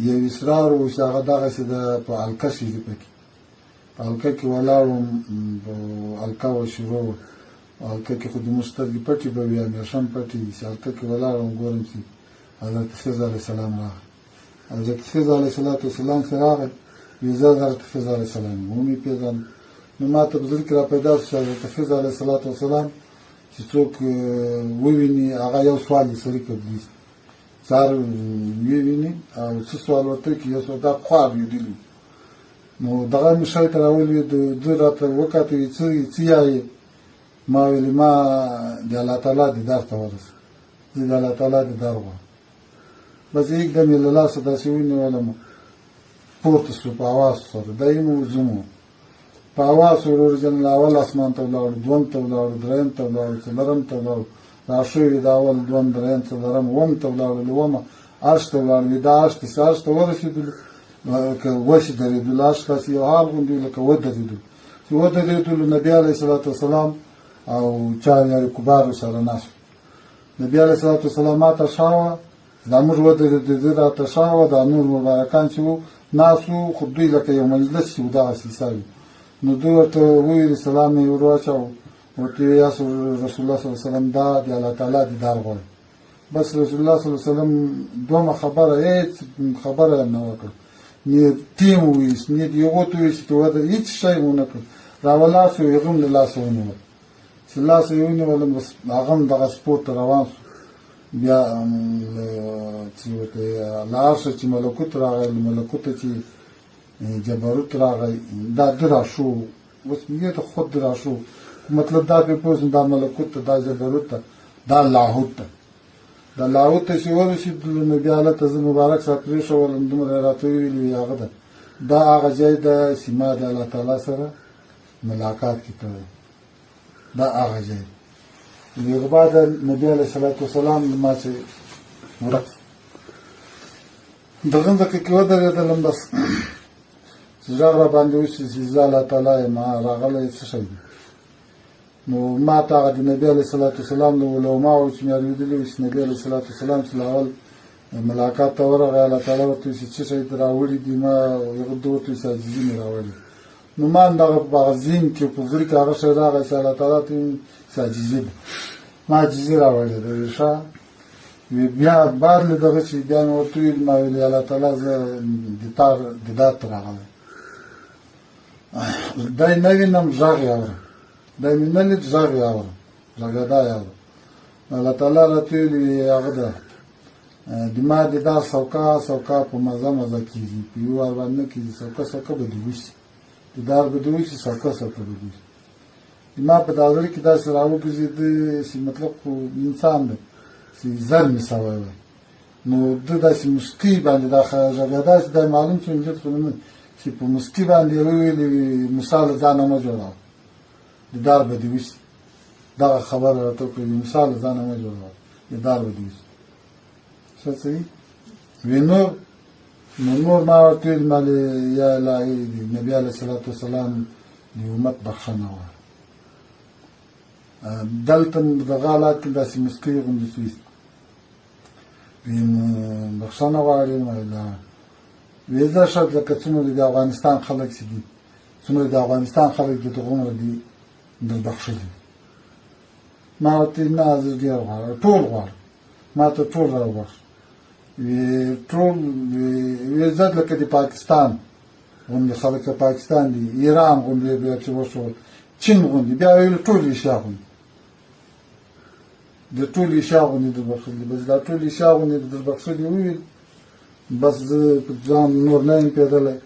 یو اصرار و چې هغه دغسې د په حلقه شي دي پکې په حلقه کې ولاړ وم حلقه و شروع وه حلقه کې خو د موږ سترګې پټې به وي همیشه هم پټې وي چې حلقه کې ولاړ وم ګورم چې حضرت خضر علیه السلام راغی حضرت خضر علیه السلام چې راغی وي زه حضرت خضر علیه السلام یم ومې پېژاند نو ما ته په زړه کې را پیدا شو چې حضرت خضر علیه السلام چې څوک وویني هغه یو سوال یې سړي قبلي سار وویني او څه سوال ورته کړي یو سوال دا پخوا اورېدلي نو دغه مې شی ته راولي ده راته وکتل څه یایې ما ویلې ما د الله تعالی دیدار ته ورسه زه د الله تعالی دیدار غواړم بس یکدم یې له لاسه داسې ونیولم پورته شو په اواز سره دا یې مو زمو په اواز ورور جنرال اول اسمان ته ولاړو دوم ته ولاړو درېیم ته ولاړو څلورم ته ولاړو راشوي د اول دوم درېیم څلورم اووم ته ولاړو اوومه عرش ته ولاړو دا عرش ته چې عرش ته ورسېدلو که وشي درېدلو عرش داسې یو حال غوندې وي لکه ودرېدلو چې ودرېدلو نبي علیه صلات وسلام او چا کبارو سره ناست نبي علیه صلات وسلام ماته شا وه دا موږ ودرېدو راته شا وه دا نور مبارکان چې وو ناست وو خو دوی لکه یو مجلس چې و دغسې ایسا وي نو دوی ورته وویل سلام یې ور واچاوه ورته ویې یا رسول الله صلی الله علیه وسلم دا د الله تعالی دیدار غواړي بس رسول الله صلی الله علیه وسلم دومره خبره هېڅ خبره یې نه وکړه نه ټیم وویست نه د هغو ته وویست چې ودرې هېڅ شی ونه کړ راولاړ شو هغه هم له لاسه ونیول چې لاسه یې ونیولم بس هغه هم دغسې پورته روان شو بیا چې ورته له عرشه چې ملکوت راغی له ملکوته چې جبروت راغی دا ده راشو اوس یې ته خود ده راشو مطلب دا پې پوه شم دا ملکوت ته دا جبروت ته دا لاهوت ته دا لاهوت ته چې ورسېدلو نو بیا هلته زه مبارک سره پرېښولم دومره یې راته وویلي وي هغه ده دا هغه ځای ده چې ما د الله تعالی سره ملاقات کې کړی دا هغه ځای دی هغه بعد نبي علیه صلات وسلام ما چې ورک دغه ځکه کې ودرېدلم بس چې غږ را باندې وشي چې زه الله تعالی یم راغلی څه شی دی نو ما ته هغه د نبي علیه صلات وسلام له علماو چې مې اورېدلي وو چې نبي علیه صلات وسلام چې له اول ملاقات ته ورغی الله تعالی ورته وایي چې څه شی ته راوړي دي ما هغه ده ورته وایي چې عاجزي مې راوړې نو ما همدغه په هغه ذهن کې په زړه کې هغه شی راغی چې الله تعالی ته وایي چې عاجزي ده ما عاجزي راوړې ده ښه بیا بعد له دغه چې بیا مې ورته وویل ما ویلې الله تعالی زه دیدار ته راغلی دی نه وینم غږ یې اورم دی مې نه لید غږ یې اورم غږېدا یې اورم الله تعالی راته ویلي هغه ده د ما دیدار سوکا په مزه مزه کېږي په یو وار باندې نه کېږي سوکا به دې وشي دیدار به دې وشي سوکا به دې وشي ما په دا زړه کې داسې راوګرځېده چې مطلب خو انسان دی چې زر مې سوی وی نو ده داسې موسکۍ باندې دا غږېدا چې دا معلوم چې ملت خو نه چې په مسکي باندې یې وویلې موسی له ځانه مه جوړوه دیدار به دې وشي دغه خبره راته وکړې موسی له ځانه مه جوړوه دیدار به دې وشي ښه صحیح وی نور ما ورته ویل ما یا الهي د نبي علیه صلات وسلام د امت بخښنه وه دلته دغه حالات کې داسې مسکۍ غوندې سویست بخښنه غواړې وی زه ښه لکه څومره د افغانستان خلک چې دي څومره د افغانستان خلک دي هغومره دي در بخښلي ما ورته نه زه ډېر غواړم ټول غواړم ما ته ټول راوبخښ ټول وی زه لکه د پاکستان غوندې خلک د پاکستان دي ایران غوندې بیا چې وشول چین غوندې بیا ویل ټول ایشیا غوندې د ټول ایشیا غوندې در بخښلي بس دا ټول ایشیا غوندې در بخښلي وویل بس زه په ځان نور نه یم پوهېدلی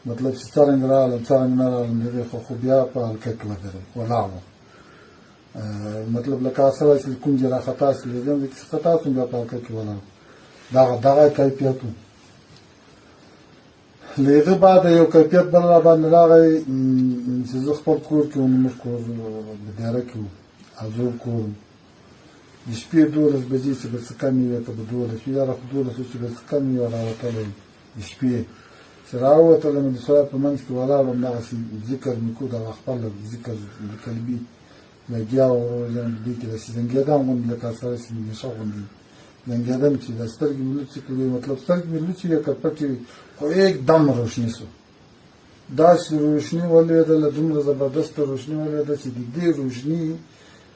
مطلب چې څرنګه راغلم څرنګه نه راغلم د هغې خو بیا په حلقه کې ودرېد ولاړ وم مطلب لکه سړی چې کوم ځای راخطا شي لیدم چې خطا شوم بیا په حلقه کې ولاړ دغه کیفیت و له هغه بعد یو کیفیت بل را باندې راغی چې زه خپل کور کې وم زموږ کور په دیاره کې و ازور کور د شپې 12 بجې چې به څه کم وي که به 12 وي یاره خو 12 چې به څه کم وي راوتلی د شپې چې راووتلم د سړی په منځ کې ولاړ وم دغسې ذکر مې کو دغه خپل ذکر د قلبي لګیا و دې کې داسې زنګېدم غوندې لکه سړی چې نشه غوندې زنګېدم چې د سترګې مې لوڅې کړې مطلب سترګې مې لوڅې وې که پټې وې خو एकदम روشني سو داسې روشني ولوېدله دومره زبردسته روشني ولوېده چې د دې روشني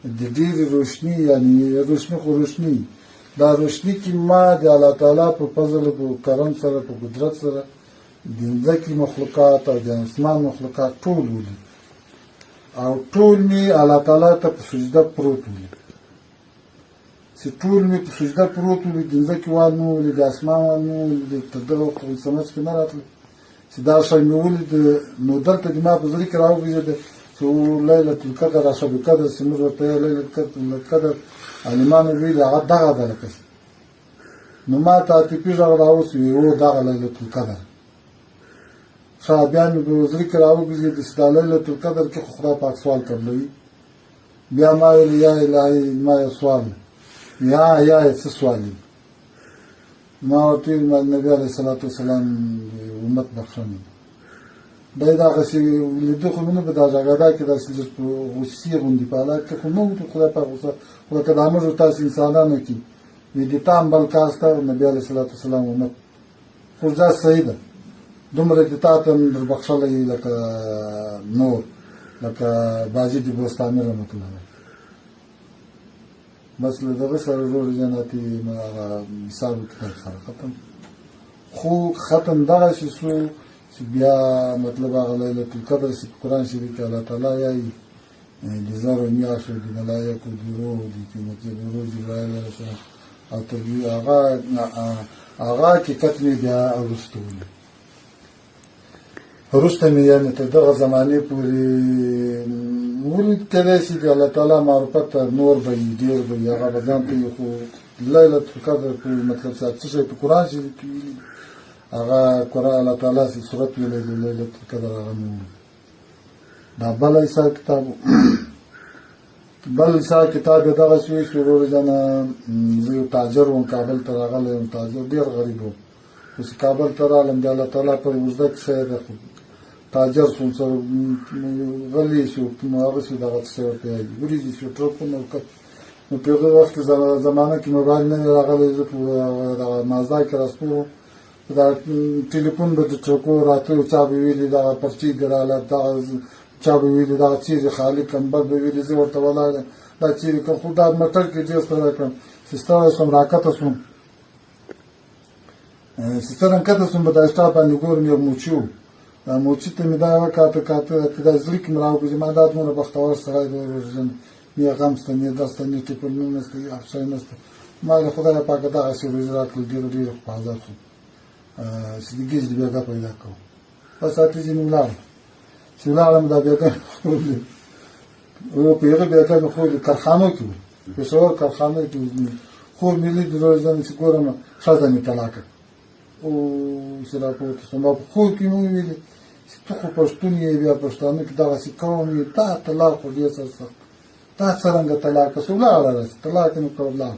د ډېرې روشني یعنې روشني خو روشني دا روشني کې ما د الله تعالی په فضل په کرم سره په قدرت سره د ځمکې مخلوقات او د اسمان مخلوقات ټول ولید او ټول مې الله تعالی ته په سجده پروت ولید چې ټول مې په سجده پروت ولید د ځمکې وال مې ولید د اسمان وال مې ولید تر دغه وخته مې سمج کې نه راتله چې دا شی مې ولید نو دلته د ما په زړه کې راوګرځېده چې لیلة القدر شب القدر چې موږ ورته یې لیلة القدر عالمانو ویلي هغه دغه ده لکه نو ما ته عاطفي غږ راوسوي و دغه لیلة القدر ښه بیا مې په زړه کې راوګرځېد چې دا لیلة القدر کې خو خدای پاک سوال قبلوي بیا ما ویل یا الهي ما یو سوال یا یې څه سوال دی ما ورته ویل نبي علیه الصلاة والسلام امت بخښنه دا دغسې لیده خو مې نه په دا جګړه کې داسې غوسې غوندې په حالات کې خو نه وو خدای پاک غوسه خو لکه دا موږ تاسو انسانانو کې د تام بل کار سته نبي علیه صلات وسلام امت خو دا صحیح ده دومره د تا ته در بخښلی لکه نور لکه باجي د بوستاني رحمت الله بس له دغه سره ورور جناتي حساب کتاب سره ختم خو ختم دغسې سو چې بیا مطلب هغه لیلة القدر چې په قرآن شریف کې الله تعالی یایي د زرو میاشتو د ملایکو د روح د قیمتي د روح جبرایل علیه السلام او تر هغه حقیقت مې بیا وروسته ولید وروسته مې یعنې تر دغه زمانې پورې ولید کیدای شي د الله تعالی معرفت نور به وي ډېر به وي هغه به ځان ته وي خو لیلة القدر پورې مطلب څه شی په قرآن شریف کې ویلي هغه قرآن الله تعالی چې صورت ویلی د لیلة القدر هغه مې وولید دا بل حساب کتاب بل حساب کتاب یې دغسې وي چې ورور جانه زه یو تاجر وم کابل ته راغلی یم تاجر ډېر غریب وم خو چې کابل ته رالم د الله تعالی پر اوږده کیسه یې ده خو تاجر شوم سره غلی شو هغسې دغه څه شی ورته یادي وریجې شو ټرکونه نو په هغه وخت کې زمانه کې موبایل نه وي راغلی زه په دغه مازدا کې راسپور وم دا ټلیفون به د ټرکو راتلو چا به ویلي دغه پرچې دې راله دغه چا به ویلي دغه چیرې خالي کړم بل به ویلي زه ورته ولاړ یم دا چیرې کړم خو دا موټر کې ډېر ستړی کړم چې ستړی شوم راکښته شوم چې څرنګه کښته شوم په دا سټاپ باندې ګورم یو موچي و دا موچي ته مې دا وکاته چې دا زړه کې مې راوګرځي ما دا دومره بختور سړی دی ورژن نه غم شته نه دا شته نه ټیپلونه نشته هېڅ شی نشته ما له خدای پاکه دغسې ورځې راکړل ډېرو ډېرو په ازاد شوم چې د ګیج د بېګا پیدا کوم بس اته ځینې ولاړم چې ولاړم دا بېګا مې خولې په هغه بېګا مې خولې کارخانو کې وو پېښور کارخانو کې خوب مې لید روزانه چې ګورم ښځه مې طلاقه او چې راپورته شوم په خوب کې مې وویلې چې ته خو پښتون یې بیا پښتانه کې دغسې قوم یې دا طلاق خو ډېر سخت دا څرنګه طلاقه شو ولاړه راسي طلاق مې کړ ولاړ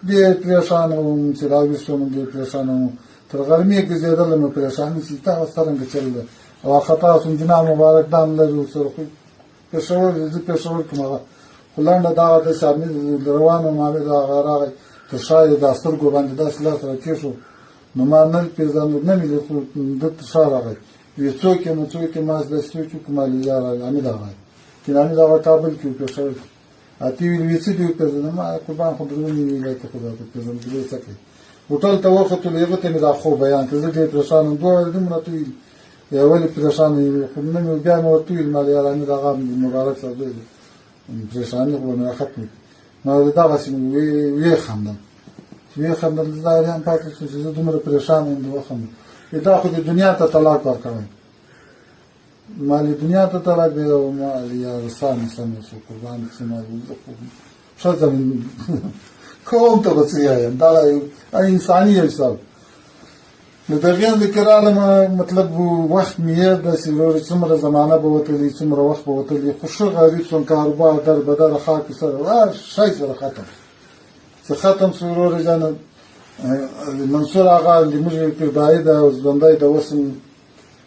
ډېر پرېشانه وم چې راویښ شوم ډېر پرېشانه وم تر غرمې ګرځېدله مې پرېشاني چې تا څرنګه چل ده او خطا شوم جناب مبارک دام لري ورسره خو پېښور زه پېښور کې هغه خو لنډه دغه داسې روان وم هغې هغه راغی تر شا یې دا سترګو باندې داسې لاس راکېښو نو ما نه پېژانده نه مې لید خو ده تر شا راغی ویې څوک یم څوک یم ما داسې څوک یم کوم علیزا راغی حمید هغه چې حمید هغه کابل کې و پېښور کې اته ویل ویې څه دې وپېژنم ما قربان خو درونه مې ویلی ته خدا ته پېژنم درې څه کوي هوټل ته وختلو هغه ته مې دا خوب بیان کړ زه ډېر پرېشان وم دوه ورځې مې راته ویل یا ولې پرېشان یې خو نه مې بیا مې ورته ویل ما یار حمید هغه مبارک صاحب دی پرېشاني خو به مې راختمې نو دغسې مې ویې خندل چې ویې خندل دا هم پاتې شو چې زه دومره پرېشان یم د وخندل دا خو د دنیا ته طلاق ورکوی ما دنیا ته طلاق دی او ما یا رسانې سمې شو قربان شي ما ښځه کوم ته به څه وایم دا انساني حساب نو د هغې ذکر عالم مطلب وخت مې یې داسې وروره څومره زمانه به وتلي څومره وخت به وتلي خو ښه غریب شوم کاروبار در بدره خاکې سره هر شی سره ختم چې ختم شو وروره جانه منصور آغا زموږ ابتدایي ده او ژوندی ده اوس هم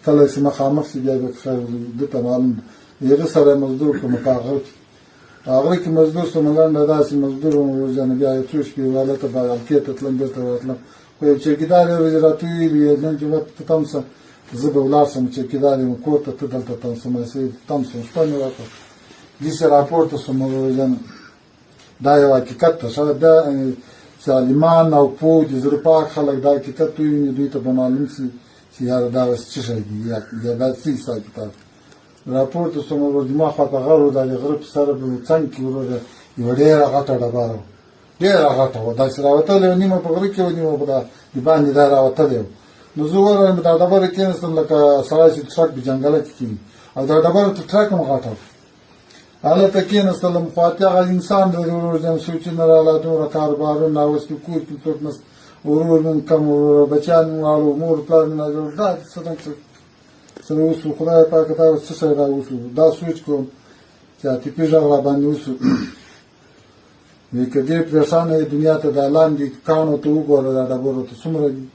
کله چې مخامخ شي بیا به خیر ده ته معلوم ده د هغه سره مزدور کړم په هغه کې هغه کې مزدور سمګنده داسې مزدور ورځنه بیا یو څو شپې والته به الکې ته تلم بیرته راتلم خو یو چوکیدار یې ورځ راته ویلي نن چې ورته تم شه زه به ولاړ شم چوکیدار یم کور ته ته دلته تم شه ما سې تم شم شپه مې راکړه داسې راپورته شوم ورځنه دا یو حقیقت ته شاید دا چې عالمان او پوه دي زړه پاک خلک دا حقیقت وویني دوی ته به معلوم شي چې یاره دا اوس څه شی دي یا دا څه حساب کتاب راپورته شوم ورځ ما خواته غر و دا د غره په سره به څنګ کې وروره یوه ډېره غټه ډبره وه ډېره غټه وه داسې راوتلې وه نیمه په غره کې وه نیمه په د باندې دا راوتلې وه نو زه ورغلم دا ډبره کېناستم لکه سړی چې ټرک په جنګله کې کېني او دا ډبره تر ټرک هم غټه وه هلته کېناستلم خواته هغه انسان د ورځم سوچونه راله دومره کاروبارونه اوس په کور کې څوک نشته ورور مې کم ورور بچیان مې واړه مور پلار مې ناجوړ دا څه سره وسو خدای پاک دا څه شی را وسو دا سوچ کوم چې عاطفي غږ را باندې وسو وی که دې پریشانه دنیا ته د لاندې کاڼو ته وګوره دا ډبرو ته څومره دي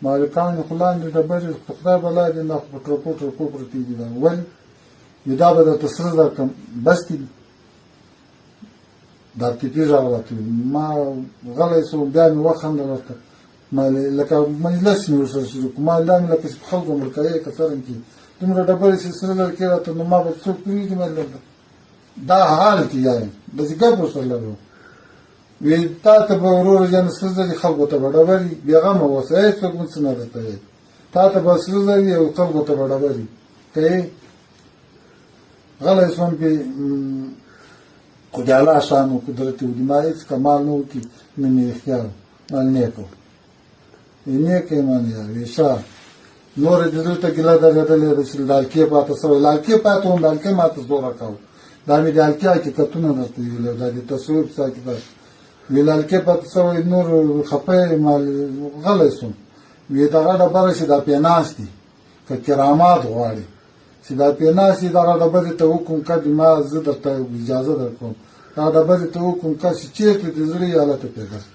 مالکان خو لاندې ډبرې په خدای بلا دي نه په ټرپو ټرپو پرتې دي دا ولې وی دا به درته سره درکړم بس دي دا عاطفي غږ راته ما غلی شوم بیا مې وخندل ورته لکه مجلس مې ورسره شروع کړو ما دا مې لکه چې په خلکو ملکایي که څرنګه دومره ډبرې چې سره لرکې راته نو ما به څوک پوهېږي مې دا حال کې یم داسې ګپ ورسره لرو وی تا ته به وروره جانه سره زري خلکو ته به ډبرې بېغمه اوسه هېڅوک مې څه نه درته وایي تا ته به سره زري او خلکو ته به ډبرې که یې غلی شوم پې خو د الله شان و قدرت و ما هېڅ کمال نه و کې نه مې اختیار مال نیک و نیک ایمان یار ویشا نور د زړه ته ګیله درېدلې ده چې لالکې پاته شوی لالکې پاته وم لالکې ماته زوره کوو دا مې د الکې حقیقتونه درته ویلي دا د تصوف څه حقیقت وی لالکې پاته شوی نور خفه مال غلی شوم وی دغه ډبره چې دا پې ناست دي که کرامات غواړي چې دا پې ناست دي دغه ډبرې ته وکړم که ما زه درته اجازه درکوم دا ډبرې ته وکړم که چې چېرته دې زړه یې هلته پې ګرځي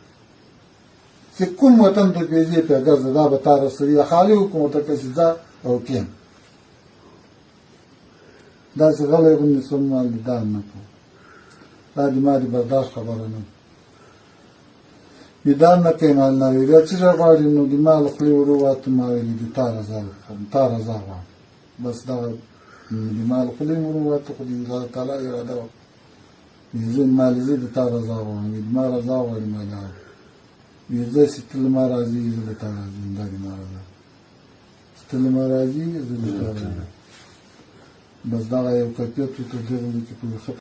چې کوم وطن ته پیږي پې ګرځه دا به تا رسوي خالي وکړم ورته که چې ځه او کښېن داسې غلی غوندې شوم ما لیدان نه کوم دا د ما د برداشت خبره نه لیدان نه کوي مال نه وي بیا څه شی غواړي نو د ما له خولې ور ووتم ما ویلي د تا رضا غواړم بس دغه د ما له خولې مې ور ووته خو د الله تعالی اراده وه مالې زه د تا رضا غواړم د ما رضا غواړي ما نه وی زه چې ته له ما راځي زه له تا راځي دا د ما رضا چې ته له ما راځي زه له تا راځي بس دغه یو کیفیت و تر دې کې په